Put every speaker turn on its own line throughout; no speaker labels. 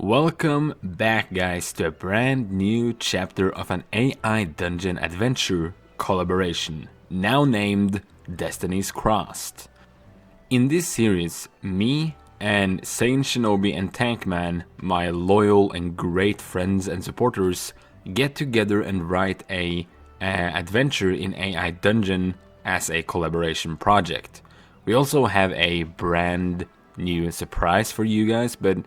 Welcome back, guys, to a brand new chapter of an AI dungeon adventure collaboration, now named Destinies Crossed. In this series, me and Zayn Shinobi and Tank-man, my loyal and great friends and supporters, get together and write a adventure in AI dungeon as a collaboration project. We also have a brand new surprise for you guys, but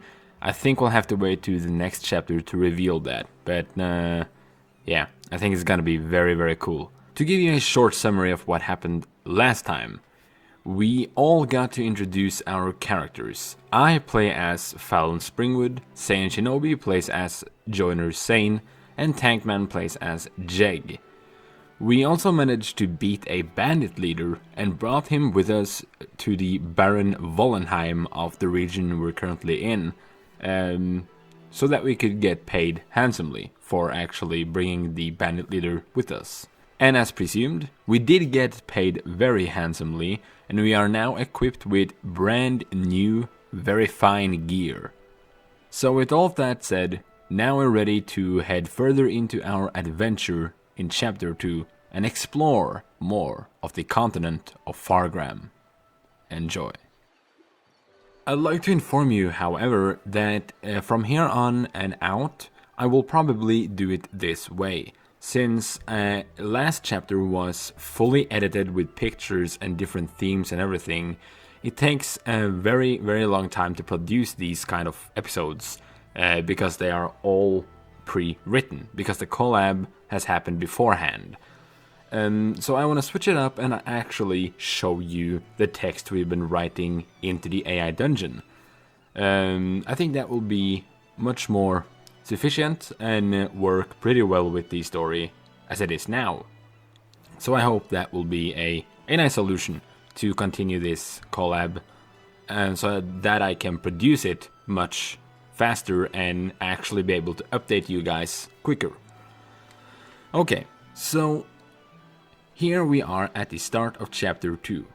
I think we'll have to wait to the next chapter to reveal that. But yeah, I think it's gonna be very, very cool. To give you a short summary of what happened last time, we all got to introduce our characters. I play as Fallon Springwood, Zayn Shinobi plays as Joyner Zayn, and Tank-man plays as Jeg. We also managed to beat a bandit leader and brought him with us to the Baron Vollenheim of the region we're currently in, so that we could get paid handsomely for actually bringing the bandit leader with us. And as presumed, we did get paid very handsomely, and we are now equipped with brand new, very fine gear. So with all of that said, now we're ready to head further into our adventure in Chapter 2 and explore more of the continent of Fhargram. Enjoy. I'd like to inform you, however, that from here on and out, I will probably do it this way. Since last chapter was fully edited with pictures and different themes and everything, it takes a very, very long time to produce these kind of episodes because they are all pre-written, because the collab has happened beforehand. So I want to switch it up and actually show you the text we've been writing into the AI dungeon. I think that will be much more sufficient and work pretty well with the story as it is now. So I hope that will be a nice solution to continue this collab, so that I can produce it much faster and actually be able to update you guys quicker. Okay, so here we are at the start of Chapter 2.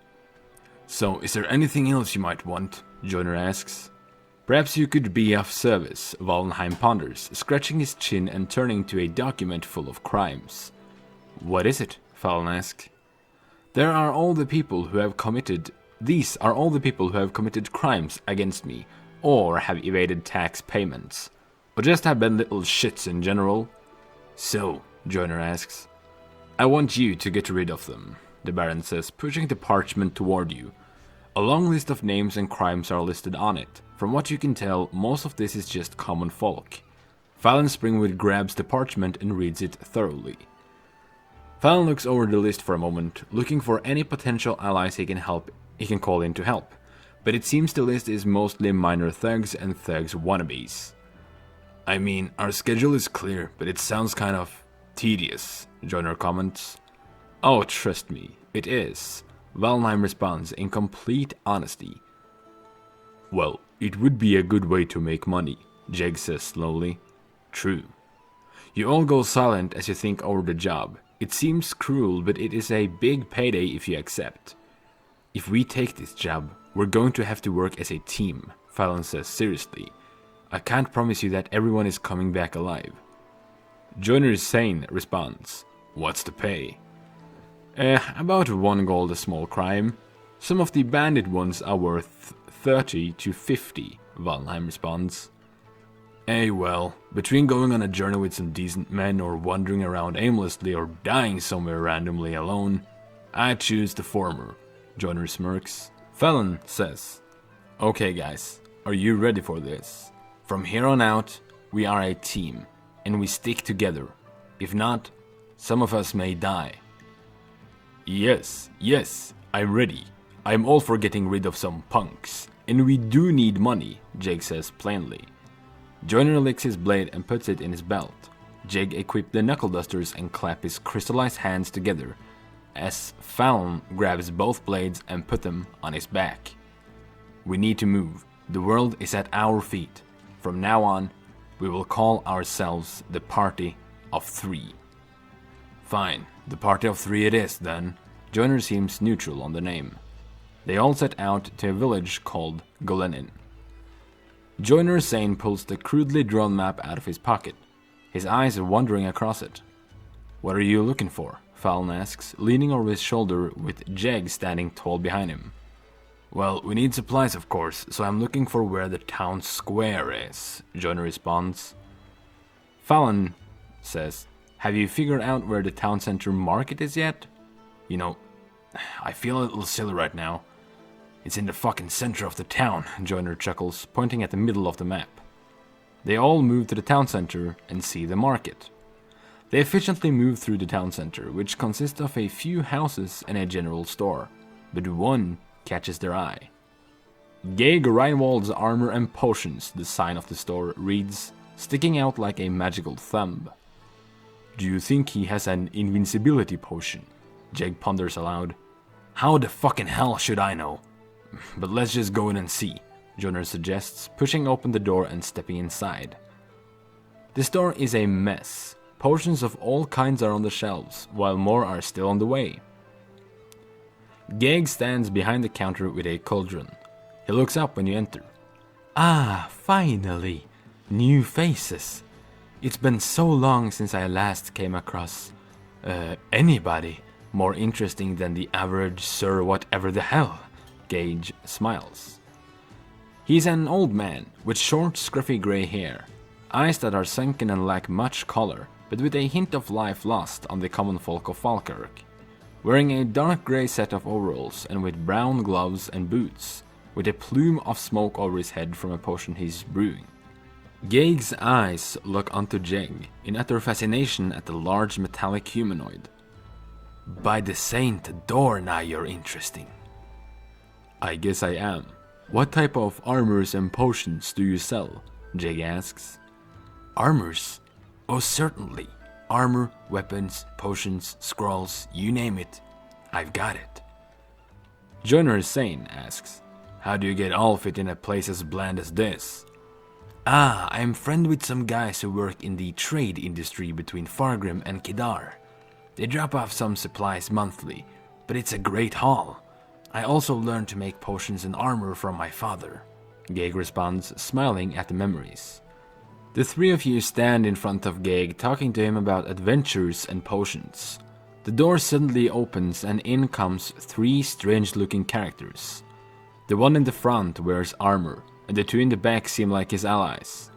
So, is there anything else you might want? Joyner asks. Perhaps you could be of service, Vollenheim ponders, scratching his chin and turning to a document full of crimes. What is it? Fallon asks. These are all the people who have committed crimes against me, or have evaded tax payments, or just have been little shits in general. So, Joyner asks. I want you to get rid of them, the Baron says, pushing the parchment toward you. A long list of names and crimes are listed on it. From what you can tell, most of this is just common folk. Fallon Springwood grabs the parchment and reads it thoroughly. Fallon looks over the list for a moment, looking for any potential allies he can call in to help. But it seems the list is mostly minor thugs and thugs wannabes. I mean, our schedule is clear, but it sounds kind of tedious, Joyner comments. Oh, trust me, it is, Vollenheim responds in complete honesty. Well, it would be a good way to make money, Jeg says slowly. True. You all go silent as you think over the job. It seems cruel, but it is a big payday if you accept. If we take this job, we're going to have to work as a team, Fallon says seriously. I can't promise you that everyone is coming back alive. Joyner Zayn responds, What's the pay? About 1 gold a small crime. Some of the bandit ones are worth 30 to 50, Vollenheim responds. Well, between going on a journey with some decent men or wandering around aimlessly or dying somewhere randomly alone, I choose the former, Joyner smirks. Fallon says, Okay guys, are you ready for this? From here on out, we are a team. And we stick together. If not, some of us may die. Yes, I'm ready. I'm all for getting rid of some punks. And we do need money, Jeg says plainly. Joyner licks his blade and puts it in his belt. Jeg equips the knuckle dusters and claps his crystallized hands together as Fallon grabs both blades and puts them on his back. We need to move. The world is at our feet. From now on, we will call ourselves the Party of 3. Fine, the Party of 3 it is, then. Joyner seems neutral on the name. They all set out to a village called Glenin. Joyner Zayn pulls the crudely drawn map out of his pocket. His eyes are wandering across it. "What are you looking for?" Fallon asks, leaning over his shoulder with Jeg standing tall behind him. "Well, we need supplies of course, so I'm looking for where the town square is," Joyner responds. Fallon says, "Have you figured out where the town center market is yet?" "You know, I feel a little silly right now. It's in the fucking center of the town," Joyner chuckles, pointing at the middle of the map. They all move to the town center and see the market. They efficiently move through the town center, which consists of a few houses and a general store, but one catches their eye. "Gaig Reinwald's Armor and Potions," the sign of the store reads, sticking out like a magical thumb. "Do you think he has an invincibility potion?" Jeg ponders aloud. "How the fucking hell should I know? But let's just go in and see," Joyner suggests, pushing open the door and stepping inside. The store is a mess. Potions of all kinds are on the shelves, while more are still on the way. Gaig stands behind the counter with a cauldron. He looks up when you enter. "Ah, finally! New faces. It's been so long since I last came across anybody more interesting than the average Sir Whatever the Hell." Gage smiles. He's an old man with short, scruffy grey hair, eyes that are sunken and lack much color, but with a hint of life lost on the common folk of Falkirk. Wearing a dark grey set of overalls and with brown gloves and boots, with a plume of smoke over his head from a potion he's brewing. Gaig's eyes look onto Jeg in utter fascination at the large metallic humanoid. "By the saint, door now you're interesting." "I guess I am. What type of armors and potions do you sell?" Jeg asks. "Armors? Oh, certainly. Armor, weapons, potions, scrolls, you name it. I've got it." Joyner Zayn asks, "How do you get all fit in a place as bland as this?" "Ah, I'm friend with some guys who work in the trade industry between Fhargram and Kedar. They drop off some supplies monthly, but it's a great haul. I also learned to make potions and armor from my father," Gaig responds, smiling at the memories. The three of you stand in front of Gaig, talking to him about adventures and potions. The door suddenly opens and in comes three strange-looking characters. The one in the front wears armor, and the two in the back seem like his allies.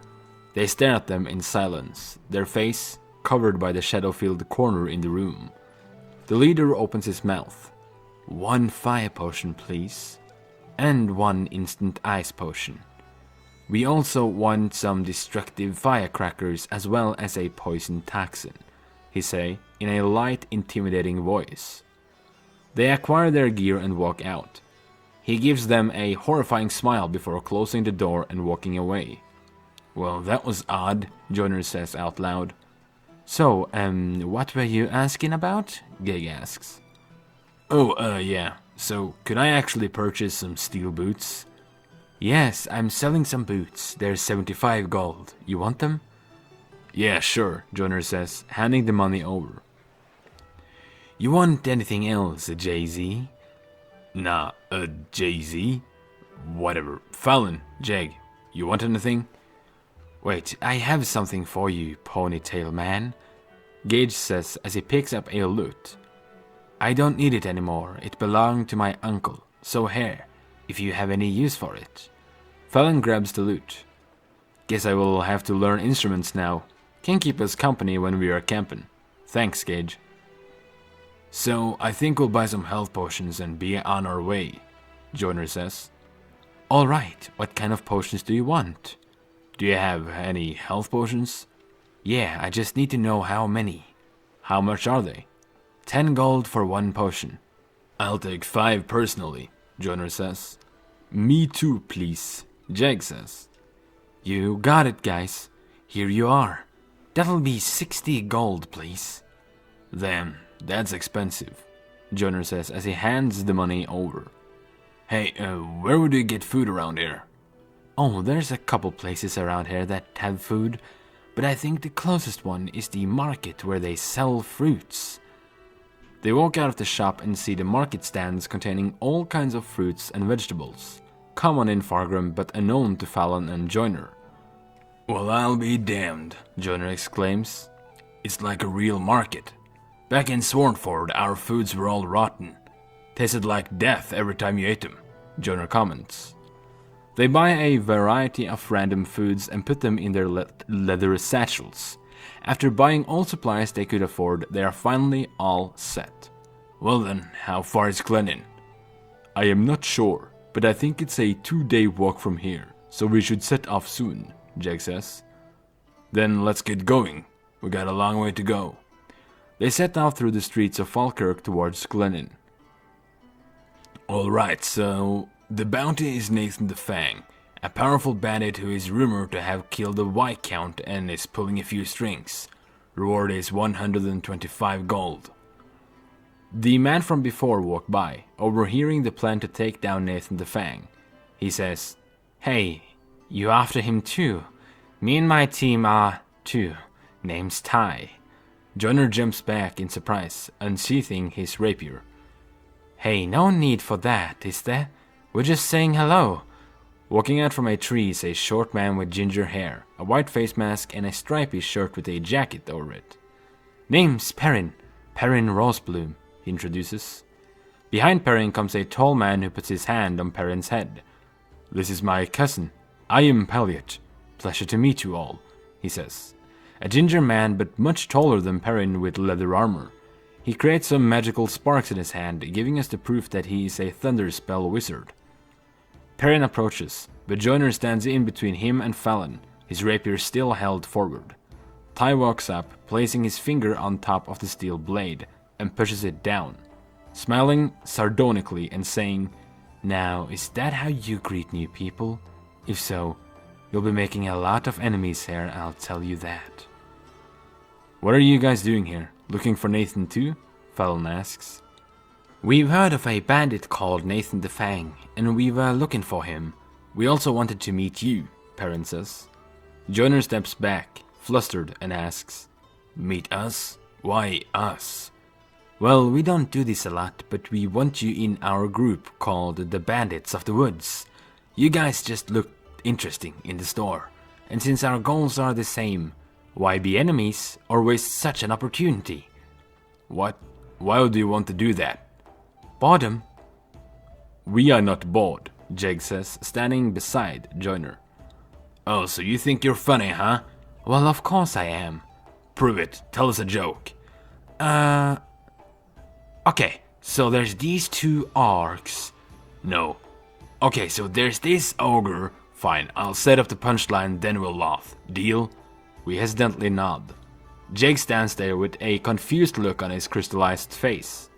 They stare at them in silence, their face covered by the shadow-filled corner in the room. The leader opens his mouth. "1 fire potion, please. And 1 instant ice potion. We also want some destructive firecrackers as well as a poison toxin," he say in a light, intimidating voice. They acquire their gear and walk out. He gives them a horrifying smile before closing the door and walking away. "Well, that was odd," Joyner says out loud. "So, what were you asking about?" Gaig asks. "Oh, yeah. So, could I actually purchase some steel boots?" "Yes, I'm selling some boots. They're 75 gold. You want them?" "Yeah, sure," Joyner says, handing the money over. "You want anything else, Jay-Z?" "Nah, Jay-Z? Whatever. Fallon, Jeg, you want anything?" "Wait, I have something for you, ponytail man," Gage says as he picks up a lute. "I don't need it anymore. It belonged to my uncle. So here, if you have any use for it." Fallon grabs the lute. "Guess I will have to learn instruments now. Can keep us company when we are camping. Thanks, Gage." "So, I think we'll buy some health potions and be on our way," Joyner says. "Alright, what kind of potions do you want?" "Do you have any health potions?" "Yeah, I just need to know how many." "How much are they?" 10 gold for 1 potion." "I'll take 5 personally," Joyner says. "Me too, please," Jeg says. "You got it, guys. Here you are. That'll be 60 gold, please." "Damn, that's expensive," Joyner says as he hands the money over. "Hey, where would you get food around here?" "Oh, there's a couple places around here that have food, but I think the closest one is the market where they sell fruits." They walk out of the shop and see the market stands containing all kinds of fruits and vegetables, common in Fhargram but unknown to Fallon and Joyner.
Well, I'll be damned, Joyner exclaims. It's like a real market. Back in Swarnford, our foods were all rotten. Tasted like death every time you ate them,
Joyner comments. They buy a variety of random foods and put them in their leather satchels. After buying all supplies they could afford, they are finally all set.
Well then, how far is Glenin?
I am not sure, but I think it's a 2-day walk from here, so we should set off soon, Jeg says.
Then let's get going. We got a long way to go.
They set off through the streets of Falkirk towards Glenin.
Alright, so the bounty is Nathan the Fang, a powerful bandit who is rumored to have killed the Viscount and is pulling a few strings. Reward is 125 gold.
The man from before walked by, overhearing the plan to take down Nathan the Fang. He says, "Hey, you after him too? Me and my team are too. Name's Ty." Joyner jumps back in surprise, unsheathing his rapier. "Hey, no need for that, is there? We're just saying hello." Walking out from a tree is a short man with ginger hair, a white face mask, and a stripy shirt with a jacket over it. "Name's Perrin Rosebloom," he introduces. Behind Perrin comes a tall man who puts his hand on Perrin's head. "This is my cousin. I am Pelliot. Pleasure to meet you all," he says. A ginger man, but much taller than Perrin with leather armor. He creates some magical sparks in his hand, giving us the proof that he is a thunder spell wizard. Perrin approaches, but Joyner stands in between him and Fallon, his rapier still held forward. Ty walks up, placing his finger on top of the steel blade, and pushes it down, smiling sardonically and saying, "Now, is that how you greet new people? If so, you'll be making a lot of enemies here, I'll tell you that." "What are you guys doing here? Looking for Nathan too?" Fallon asks. "We've heard of a bandit called Nathan the Fang, and we were looking for him. We also wanted to meet you," Perrin says. Joyner steps back, flustered, and asks,
"Meet us? Why us?"
"Well, we don't do this a lot, but we want you in our group called the Bandits of the Woods. You guys just looked interesting in the store, and since our goals are the same, why be enemies or waste such an opportunity?"
"What? Why do you want to do that?"
"Boredom."
"We are not bored,"
Jeg says, standing beside Joyner.
"Oh, so you think you're funny, huh?"
"Well, of course I am."
"Prove it. Tell us a joke."
Okay, so there's these two orcs."
"No." "Okay, so there's this ogre." "Fine, I'll set up the punchline, then we'll laugh. Deal?"
We hesitantly nod. Jake stands there with a confused look on his crystallized face.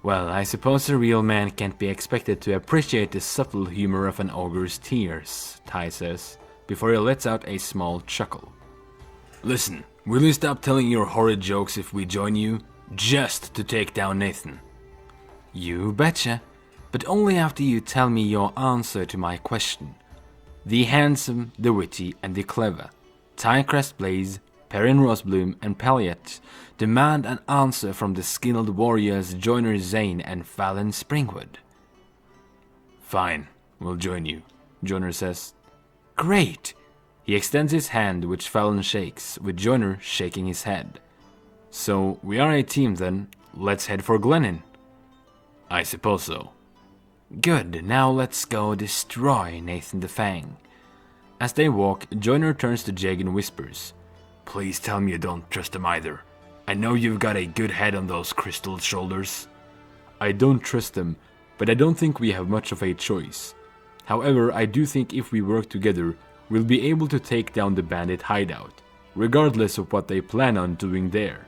"Well, I suppose a real man can't be expected to appreciate the subtle humor of an ogre's tears," Ty says, before he lets out a small chuckle.
"Listen, will you stop telling your horrid jokes if we join you? Just to take down Nathan."
"You betcha, but only after you tell me your answer to my question. The handsome, the witty, and the clever, Ty Crestblaze, Perrin Rosebloom, and Pelliot demand an answer from the skilled warriors Joyner Zayn and Fallon Springwood."
"Fine, we'll join you,"
Joyner says. "Great!" He extends his hand, which Fallon shakes, with Joyner shaking his head. "So we are a team then. Let's head for Glenin."
"I suppose so."
"Good, now let's go destroy Nathan the Fang." As they walk, Joyner turns to Jeg and whispers,
"Please tell me you don't trust him either. I know you've got a good head on those crystal shoulders."
"I don't trust them, but I don't think we have much of a choice. However, I do think if we work together, we'll be able to take down the bandit hideout, regardless of what they plan on doing there."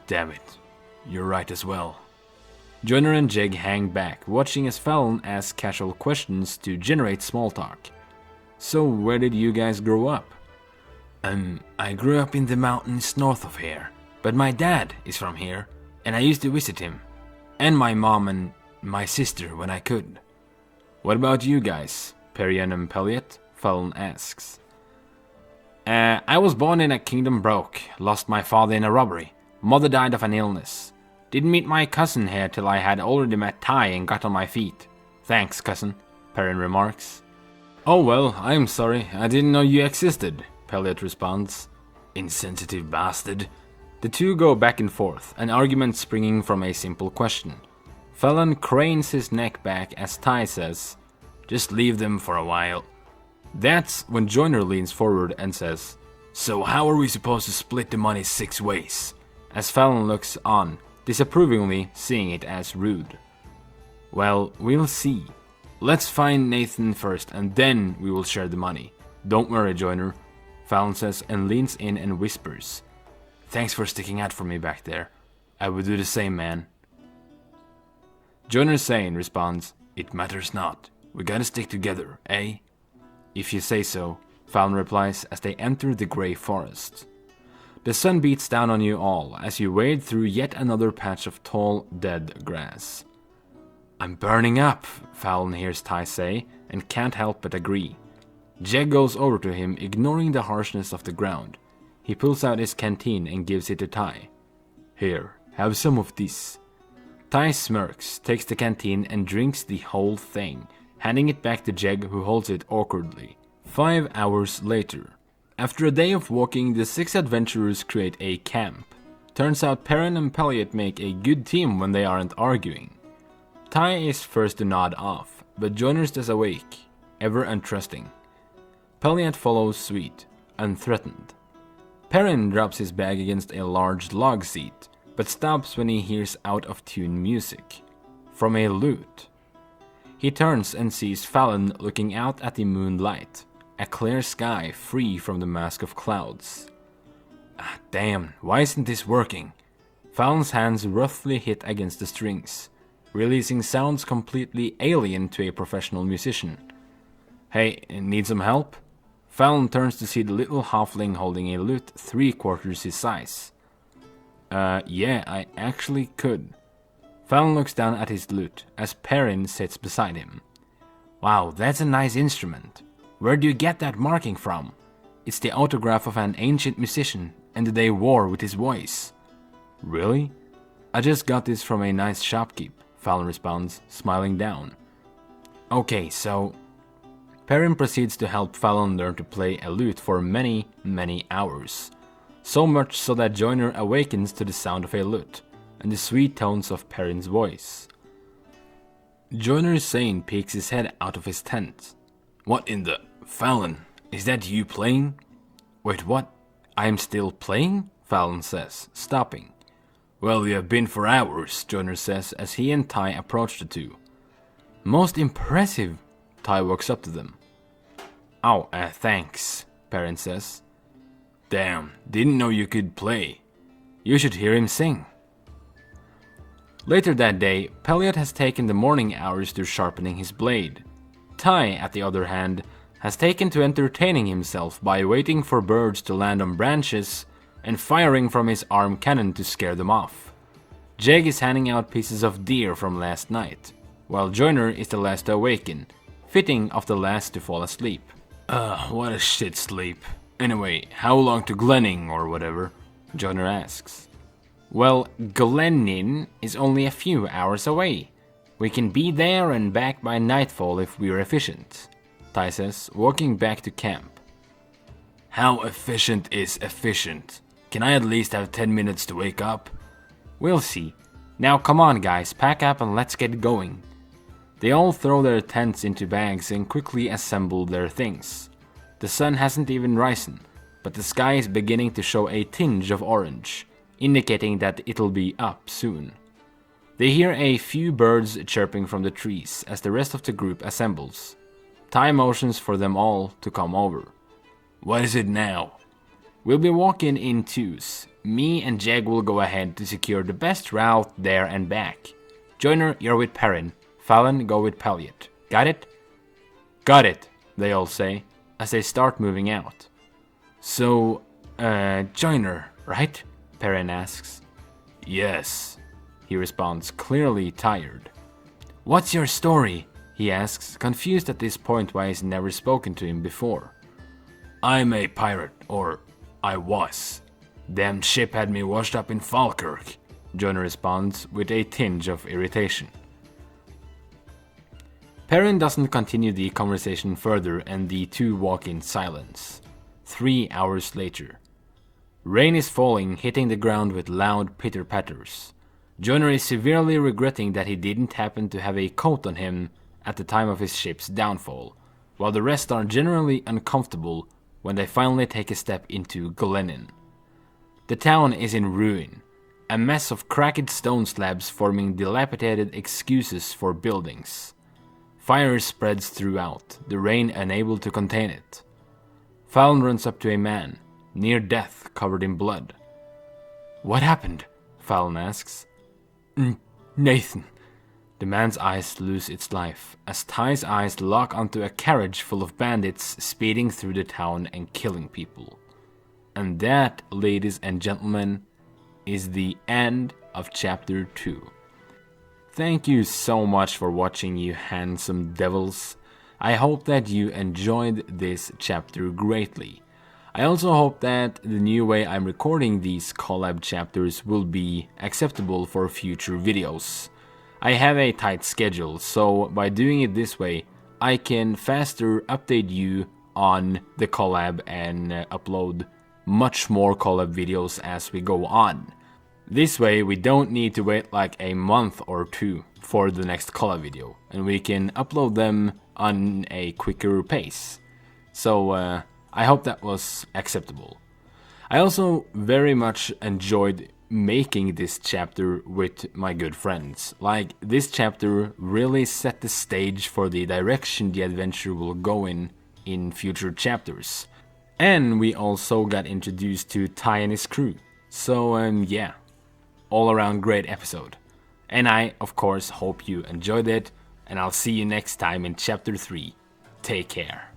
"Damn it, you're right as well."
Joyner and Jeg hang back, watching as Fallon asks casual questions to generate small talk. "So, where did you guys grow up?"
I grew up in the mountains north of here, but my dad is from here, and I used to visit him, and my mom and my sister when I could."
"What about you guys, Perrin and Pelliot?" Fallon asks.
I was born in a kingdom broke, lost my father in a robbery, mother died of an illness. Didn't meet my cousin here till I had already met Ty and got on my feet. Thanks, cousin." Perrin remarks. Oh well, I'm sorry, I didn't know you existed, Pelliot responds. Insensitive bastard. The two go back and forth, an argument springing from a simple question. Fallon cranes his neck back as Ty says, just leave them for a while. That's when Joyner leans forward and says, so how are we supposed to split the money 6 ways? As Fallon looks on, disapprovingly seeing it as rude. Well, we'll see. Let's find Nathan first and then we will share the money. Don't worry, Joyner, Fallon says and leans in and whispers. Thanks for sticking out for me back there. I would do the same, man. Joyner Zayn responds, it matters not. We gotta stick together, eh? If you say so, Fallon replies as they enter the grey forest. The sun beats down on you all as you wade through yet another patch of tall, dead grass. I'm burning up, Fallon hears Ty say, and can't help but agree. Jeg goes over to him, ignoring the harshness of the ground. He pulls out his canteen and gives it to Ty. Here, have some of this. Ty smirks, takes the canteen and drinks the whole thing, handing it back to Jeg, who holds it awkwardly. 5 hours later. After a day of walking, the 6 adventurers create a camp. Turns out Perrin and Pelliot make a good team when they aren't arguing. Ty is first to nod off, but Joyner stays awake, ever untrusting. Pelliot follows suit, unthreatened. Perrin drops his bag against a large log seat, but stops when he hears out-of-tune music. From a lute. He turns and sees Fallon looking out at the moonlight, a clear sky free from the mask of clouds. Ah, damn, why isn't this working? Fallon's hands roughly hit against the strings, releasing sounds completely alien to a professional musician. Hey, need some help? Fallon turns to see the little halfling holding a lute 3/4 his size. Yeah, I actually could. Fallon looks down at his lute as Perrin sits beside him. Wow, that's a nice instrument. Where do you get that marking from? It's the autograph of an ancient musician and they wore with his voice. Really? I just got this from a nice shopkeep, Fallon responds, smiling down. Okay, so... Perrin proceeds to help Fallon learn to play a lute for many, many hours. So much so that Joyner awakens to the sound of a lute and the sweet tones of Perrin's voice. Joyner Zayn peeks his head out of his tent. What in the... Fallon, is that you playing? Wait, what? I'm still playing? Fallon says, stopping. Well, you have been for hours, Joyner says as he and Ty approach the two. Most impressive, Ty walks up to them. Oh, thanks, Perrin says. Damn, didn't know you could play. You should hear him sing. Later that day, Pelliot has taken the morning hours to sharpening his blade. Ty, at the other hand, has taken to entertaining himself by waiting for birds to land on branches and firing from his arm cannon to scare them off. Jeg is handing out pieces of deer from last night, while Joyner is the last to awaken, fitting of the last to fall asleep. What a shit sleep. Anyway, how long to Glenin or whatever? Joyner asks. Well, Glenin is only a few hours away. We can be there and back by nightfall if we're efficient, Ty says, walking back to camp. How efficient is efficient? Can I at least have 10 minutes to wake up? We'll see. Now come on guys, pack up and let's get going. They all throw their tents into bags and quickly assemble their things. The sun hasn't even risen, but the sky is beginning to show a tinge of orange, indicating that it'll be up soon. They hear a few birds chirping from the trees as the rest of the group assembles. Ty motions for them all to come over. What is it now? We'll be walking in twos. Me and Jeg will go ahead to secure the best route there and back. Joyner, you're with Perrin. Fallon, go with Pelliot. Got it? Got it, they all say, as they start moving out. So, Joyner, right? Perrin asks. Yes, he responds, clearly tired. What's your story? He asks, confused at this point why he's never spoken to him before. I'm a pirate, or I was. Damn ship had me washed up in Falkirk, Joyner responds with a tinge of irritation. Perrin doesn't continue the conversation further and the two walk in silence. 3 hours later. Rain is falling, hitting the ground with loud pitter-patters. Joyner is severely regretting that he didn't happen to have a coat on him at the time of his ship's downfall, while the rest are generally uncomfortable when they finally take a step into Glenin. The town is in ruin, a mess of cracked stone slabs forming dilapidated excuses for buildings. Fire spreads throughout, the rain unable to contain it. Fallon runs up to a man, near death, covered in blood. "What happened?" Fallon asks.
Nathan."
The man's eyes lose its life, as Ty's eyes lock onto a carriage full of bandits speeding through the town and killing people. And that, ladies and gentlemen, is the end of Chapter 2. Thank you so much for watching, you handsome devils. I hope that you enjoyed this chapter greatly. I also hope that the new way I'm recording these collab chapters will be acceptable for future videos. I have a tight schedule, so by doing it this way, I can faster update you on the collab and upload much more collab videos as we go on. This way we don't need to wait like a month or two for the next collab video, and we can upload them on a quicker pace. So I hope that was acceptable. I also very much enjoyed making this chapter with my good friends. Like, this chapter really set the stage for the direction the adventure will go in future chapters. And we also got introduced to Ty and his crew. So yeah, all around great episode. And I, of course, hope you enjoyed it, and I'll see you next time in Chapter 3. Take care.